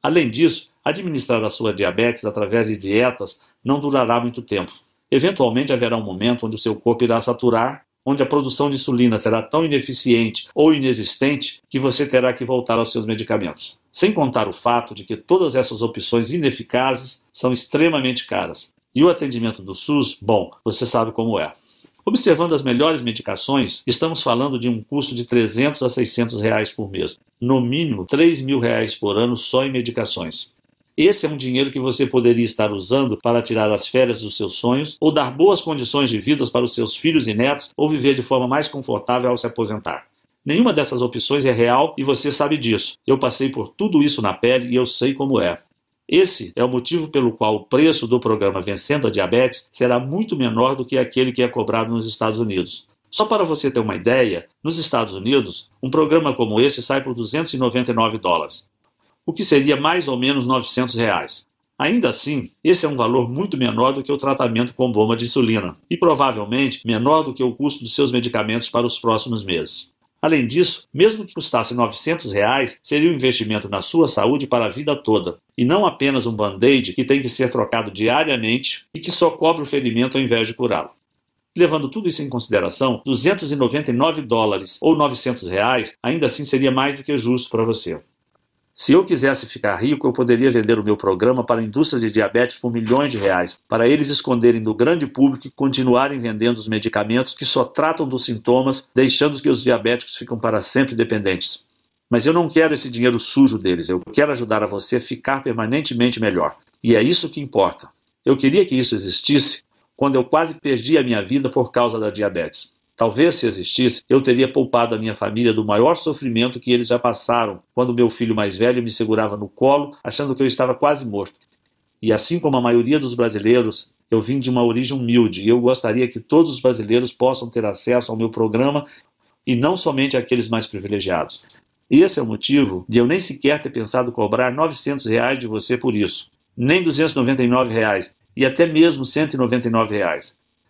Além disso, administrar a sua diabetes através de dietas não durará muito tempo. Eventualmente haverá um momento onde o seu corpo irá saturar, onde a produção de insulina será tão ineficiente ou inexistente que você terá que voltar aos seus medicamentos. Sem contar o fato de que todas essas opções ineficazes são extremamente caras. E o atendimento do SUS, bom, você sabe como é. Observando as melhores medicações, estamos falando de um custo de R$300 a R$600 por mês. No mínimo, R$3.000 por ano só em medicações. Esse é um dinheiro que você poderia estar usando para tirar as férias dos seus sonhos, ou dar boas condições de vida para os seus filhos e netos, ou viver de forma mais confortável ao se aposentar. Nenhuma dessas opções é real e você sabe disso. Eu passei por tudo isso na pele e eu sei como é. Esse é o motivo pelo qual o preço do programa Vencendo a Diabetes será muito menor do que aquele que é cobrado nos Estados Unidos. Só para você ter uma ideia, nos Estados Unidos, um programa como esse sai por $299, o que seria mais ou menos R$ 900. Ainda assim, esse é um valor muito menor do que o tratamento com bomba de insulina e provavelmente menor do que o custo dos seus medicamentos para os próximos meses. Além disso, mesmo que custasse R$ 900, seria um investimento na sua saúde para a vida toda, e não apenas um band-aid que tem que ser trocado diariamente e que só cobre o ferimento ao invés de curá-lo. Levando tudo isso em consideração, $299 ou R$ 900 ainda assim seria mais do que justo para você. Se eu quisesse ficar rico, eu poderia vender o meu programa para indústrias de diabetes por milhões de reais, para eles esconderem do grande público e continuarem vendendo os medicamentos que só tratam dos sintomas, deixando que os diabéticos ficam para sempre dependentes. Mas eu não quero esse dinheiro sujo deles, eu quero ajudar a você a ficar permanentemente melhor. E é isso que importa. Eu queria que isso existisse quando eu quase perdi a minha vida por causa da diabetes. Talvez, se existisse, eu teria poupado a minha família do maior sofrimento que eles já passaram quando meu filho mais velho me segurava no colo, achando que eu estava quase morto. E assim como a maioria dos brasileiros, eu vim de uma origem humilde e eu gostaria que todos os brasileiros possam ter acesso ao meu programa e não somente aqueles mais privilegiados. Esse é o motivo de eu nem sequer ter pensado cobrar R$ 900 de você por isso, nem R$ 299 e até mesmo R$ 199.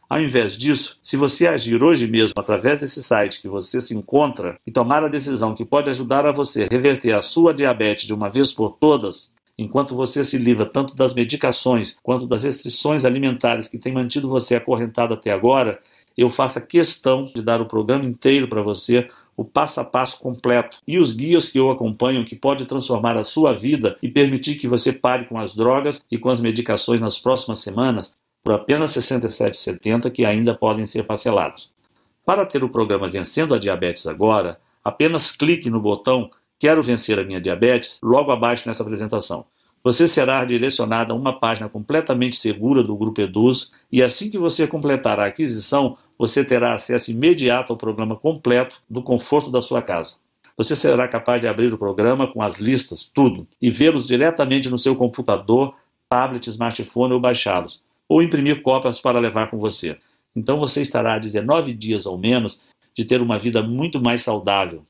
Ao invés disso, se você agir hoje mesmo através desse site que você se encontra e tomar a decisão que pode ajudar a você a reverter a sua diabetes de uma vez por todas, enquanto você se livra tanto das medicações quanto das restrições alimentares que têm mantido você acorrentado até agora, eu faço questão de dar o programa inteiro para você, o passo a passo completo e os guias que eu acompanho que pode transformar a sua vida e permitir que você pare com as drogas e com as medicações nas próximas semanas, por apenas R$ 67,70 que ainda podem ser parcelados. Para ter o programa Vencendo a Diabetes Agora, apenas clique no botão Quero Vencer a Minha Diabetes logo abaixo nessa apresentação. Você será direcionado a uma página completamente segura do Grupo Eduz e assim que você completar a aquisição, você terá acesso imediato ao programa completo do conforto da sua casa. Você será capaz de abrir o programa com as listas, tudo, e vê-los diretamente no seu computador, tablet, smartphone ou baixá-los, ou imprimir cópias para levar com você. Então você estará a 19 dias ou menos de ter uma vida muito mais saudável.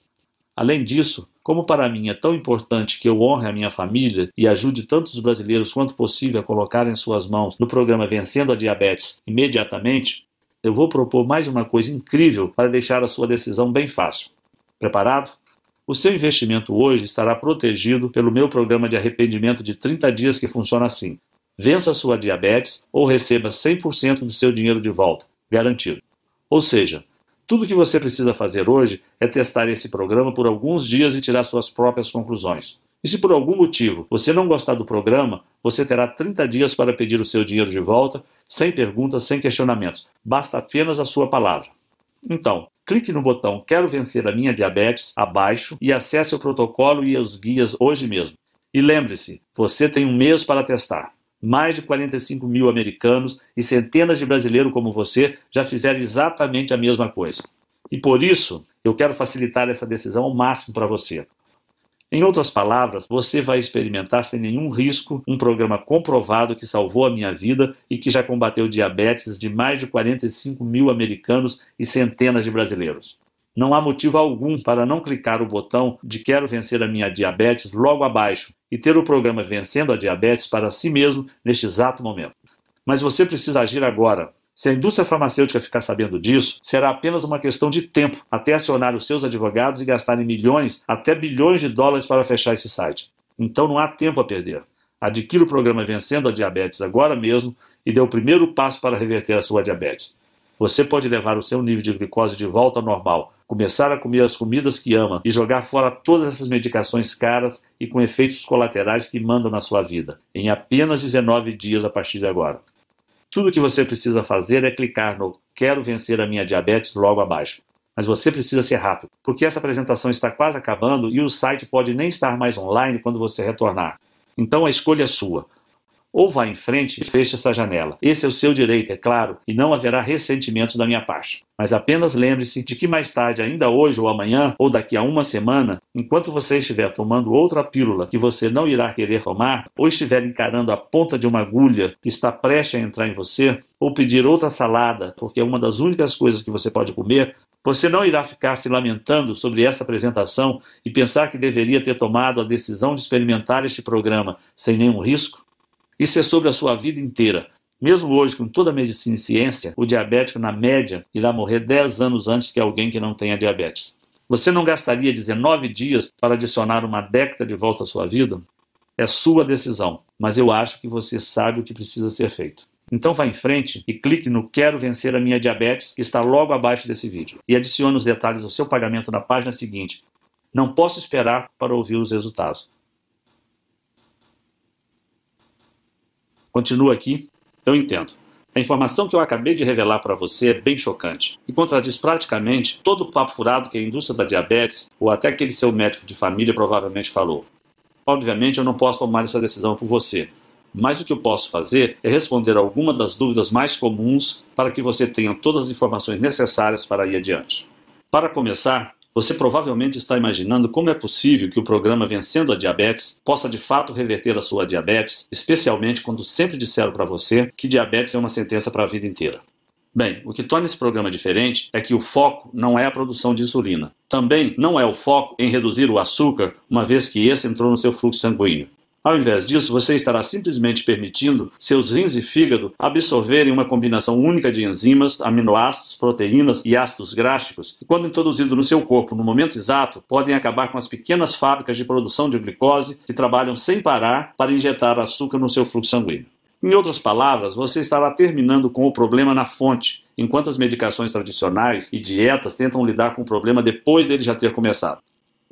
Além disso, como para mim é tão importante que eu honre a minha família e ajude tantos brasileiros quanto possível a colocar em suas mãos no programa Vencendo a Diabetes imediatamente, eu vou propor mais uma coisa incrível para deixar a sua decisão bem fácil. Preparado? O seu investimento hoje estará protegido pelo meu programa de arrependimento de 30 dias que funciona assim. Vença a sua diabetes ou receba 100% do seu dinheiro de volta, garantido. Ou seja, tudo que você precisa fazer hoje é testar esse programa por alguns dias e tirar suas próprias conclusões. E se por algum motivo você não gostar do programa, você terá 30 dias para pedir o seu dinheiro de volta, sem perguntas, sem questionamentos. Basta apenas a sua palavra. Então, clique no botão Quero Vencer a Minha Diabetes abaixo e acesse o protocolo e os guias hoje mesmo. E lembre-se, você tem um mês para testar. Mais de 45 mil americanos e centenas de brasileiros como você já fizeram exatamente a mesma coisa. E por isso, eu quero facilitar essa decisão ao máximo para você. Em outras palavras, você vai experimentar sem nenhum risco um programa comprovado que salvou a minha vida e que já combateu diabetes de mais de 45 mil americanos e centenas de brasileiros. Não há motivo algum para não clicar o botão de Quero Vencer a Minha Diabetes logo abaixo e ter o programa Vencendo a Diabetes para si mesmo neste exato momento. Mas você precisa agir agora. Se a indústria farmacêutica ficar sabendo disso, será apenas uma questão de tempo até acionar os seus advogados e gastarem milhões até bilhões de dólares para fechar esse site. Então não há tempo a perder. Adquira o programa Vencendo a Diabetes agora mesmo e dê o primeiro passo para reverter a sua diabetes. Você pode levar o seu nível de glicose de volta ao normal, começar a comer as comidas que ama e jogar fora todas essas medicações caras e com efeitos colaterais que mandam na sua vida, em apenas 19 dias a partir de agora. Tudo o que você precisa fazer é clicar no Quero Vencer a Minha Diabetes logo abaixo. Mas você precisa ser rápido, porque essa apresentação está quase acabando e o site pode nem estar mais online quando você retornar. Então a escolha é sua. Ou vá em frente e feche essa janela. Esse é o seu direito, é claro, e não haverá ressentimentos da minha parte. Mas apenas lembre-se de que mais tarde, ainda hoje ou amanhã, ou daqui a uma semana, enquanto você estiver tomando outra pílula que você não irá querer tomar, ou estiver encarando a ponta de uma agulha que está prestes a entrar em você, ou pedir outra salada, porque é uma das únicas coisas que você pode comer, você não irá ficar se lamentando sobre esta apresentação e pensar que deveria ter tomado a decisão de experimentar este programa sem nenhum risco? Isso é sobre a sua vida inteira. Mesmo hoje, com toda a medicina e ciência, o diabético, na média, irá morrer 10 anos antes que alguém que não tenha diabetes. Você não gastaria 19 dias para adicionar uma década de volta à sua vida? É sua decisão, mas eu acho que você sabe o que precisa ser feito. Então vá em frente e clique no Quero Vencer a Minha Diabetes, que está logo abaixo desse vídeo, e adicione os detalhes do seu pagamento na página seguinte. Não posso esperar para ouvir os resultados. Continua aqui. Eu entendo. A informação que eu acabei de revelar para você é bem chocante e contradiz praticamente todo o papo furado que a indústria da diabetes ou até aquele seu médico de família provavelmente falou. Obviamente eu não posso tomar essa decisão por você, mas o que eu posso fazer é responder algumas das dúvidas mais comuns para que você tenha todas as informações necessárias para ir adiante. Para começar, você provavelmente está imaginando como é possível que o programa Vencendo a Diabetes possa de fato reverter a sua diabetes, especialmente quando sempre disseram para você que diabetes é uma sentença para a vida inteira. Bem, o que torna esse programa diferente é que o foco não é a produção de insulina. Também não é o foco em reduzir o açúcar, uma vez que esse entrou no seu fluxo sanguíneo. Ao invés disso, você estará simplesmente permitindo seus rins e fígado absorverem uma combinação única de enzimas, aminoácidos, proteínas e ácidos gráficos, que, quando introduzidos no seu corpo no momento exato, podem acabar com as pequenas fábricas de produção de glicose que trabalham sem parar para injetar açúcar no seu fluxo sanguíneo. Em outras palavras, você estará terminando com o problema na fonte, enquanto as medicações tradicionais e dietas tentam lidar com o problema depois dele já ter começado.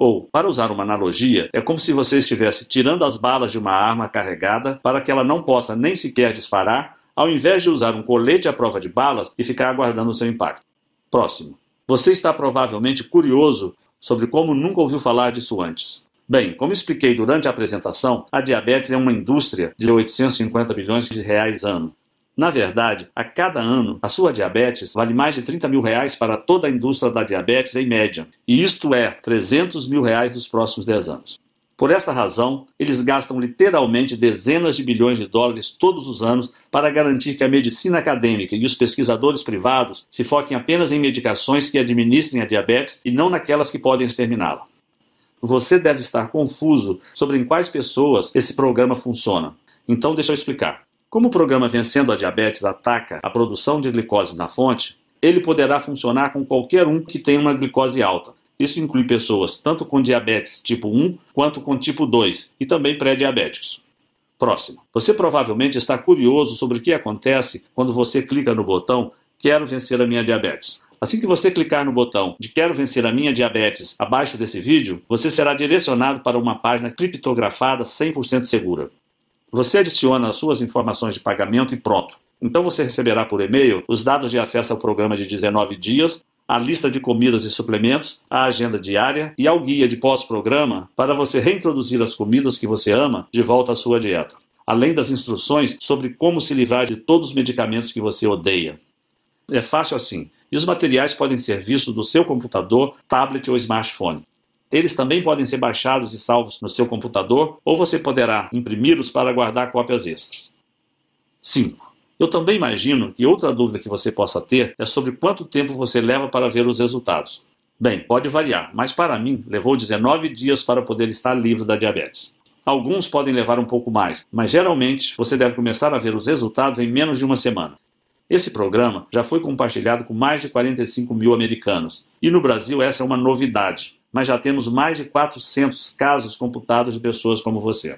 Ou, para usar uma analogia, é como se você estivesse tirando as balas de uma arma carregada para que ela não possa nem sequer disparar, ao invés de usar um colete à prova de balas e ficar aguardando o seu impacto. Próximo. Você está provavelmente curioso sobre como nunca ouviu falar disso antes. Bem, como expliquei durante a apresentação, a diabetes é uma indústria de 850 bilhões de reais ano. Na verdade, a cada ano, a sua diabetes vale mais de 30 mil reais para toda a indústria da diabetes em média, e isto é 300 mil reais nos próximos 10 anos. Por esta razão, eles gastam literalmente dezenas de bilhões de dólares todos os anos para garantir que a medicina acadêmica e os pesquisadores privados se foquem apenas em medicações que administrem a diabetes e não naquelas que podem exterminá-la. Você deve estar confuso sobre em quais pessoas esse programa funciona. Então deixa eu explicar. Como o programa Vencendo a Diabetes ataca a produção de glicose na fonte, ele poderá funcionar com qualquer um que tenha uma glicose alta. Isso inclui pessoas tanto com diabetes tipo 1 quanto com tipo 2 e também pré-diabéticos. Próximo. Você provavelmente está curioso sobre o que acontece quando você clica no botão Quero Vencer a Minha Diabetes. Assim que você clicar no botão de Quero Vencer a Minha Diabetes abaixo desse vídeo, você será direcionado para uma página criptografada 100% segura. Você adiciona as suas informações de pagamento e pronto. Então você receberá por e-mail os dados de acesso ao programa de 19 dias, a lista de comidas e suplementos, a agenda diária e ao guia de pós-programa para você reintroduzir as comidas que você ama de volta à sua dieta, além das instruções sobre como se livrar de todos os medicamentos que você odeia. É fácil assim, e os materiais podem ser vistos do seu computador, tablet ou smartphone. Eles também podem ser baixados e salvos no seu computador, ou você poderá imprimi-los para guardar cópias extras. 5. Eu também imagino que outra dúvida que você possa ter é sobre quanto tempo você leva para ver os resultados. Bem, pode variar, mas para mim levou 19 dias para poder estar livre da diabetes. Alguns podem levar um pouco mais, mas geralmente você deve começar a ver os resultados em menos de uma semana. Esse programa já foi compartilhado com mais de 45 mil americanos, e no Brasil essa é uma novidade. Mas já temos mais de 400 casos computados de pessoas como você.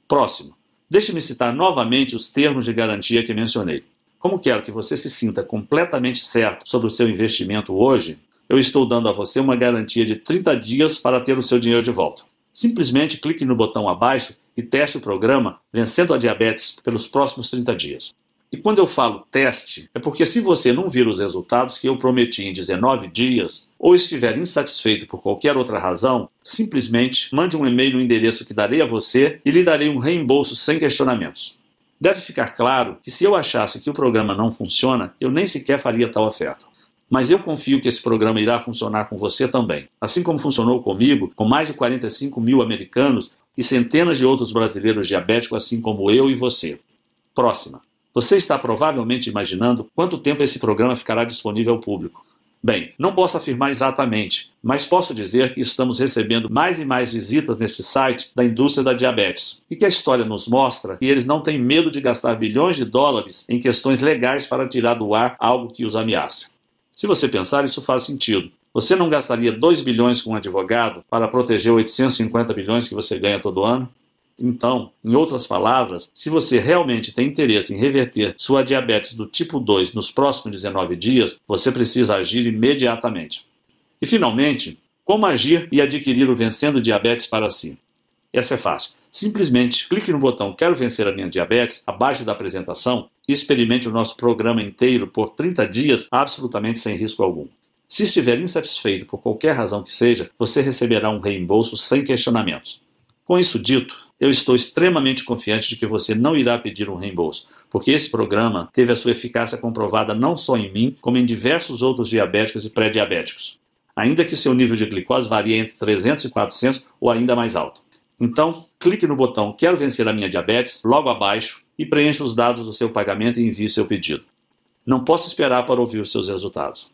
Próximo. Deixe-me citar novamente os termos de garantia que mencionei. Como quero que você se sinta completamente certo sobre o seu investimento hoje, eu estou dando a você uma garantia de 30 dias para ter o seu dinheiro de volta. Simplesmente clique no botão abaixo e teste o programa Vencendo a Diabetes pelos próximos 30 dias. E quando eu falo teste, é porque se você não vir os resultados que eu prometi em 19 dias, ou estiver insatisfeito por qualquer outra razão, simplesmente mande um e-mail no endereço que darei a você e lhe darei um reembolso sem questionamentos. Deve ficar claro que se eu achasse que o programa não funciona, eu nem sequer faria tal oferta. Mas eu confio que esse programa irá funcionar com você também. Assim como funcionou comigo, com mais de 45 mil americanos e centenas de outros brasileiros diabéticos, assim como eu e você. Próxima. Você está provavelmente imaginando quanto tempo esse programa ficará disponível ao público. Bem, não posso afirmar exatamente, mas posso dizer que estamos recebendo mais e mais visitas neste site da indústria da diabetes e que a história nos mostra que eles não têm medo de gastar bilhões de dólares em questões legais para tirar do ar algo que os ameaça. Se você pensar, isso faz sentido. Você não gastaria 2 bilhões com um advogado para proteger 850 bilhões que você ganha todo ano? Então, em outras palavras, se você realmente tem interesse em reverter sua diabetes do tipo 2 nos próximos 19 dias, você precisa agir imediatamente. E, finalmente, como agir e adquirir o Vencendo Diabetes para si? Essa é fácil. Simplesmente clique no botão Quero Vencer a Minha Diabetes, abaixo da apresentação, e experimente o nosso programa inteiro por 30 dias, absolutamente sem risco algum. Se estiver insatisfeito por qualquer razão que seja, você receberá um reembolso sem questionamentos. Com isso dito, eu estou extremamente confiante de que você não irá pedir um reembolso, porque esse programa teve a sua eficácia comprovada não só em mim, como em diversos outros diabéticos e pré-diabéticos, ainda que seu nível de glicose varie entre 300 e 400 ou ainda mais alto. Então, clique no botão Quero Vencer a Minha Diabetes, logo abaixo, e preencha os dados do seu pagamento e envie seu pedido. Não posso esperar para ouvir os seus resultados.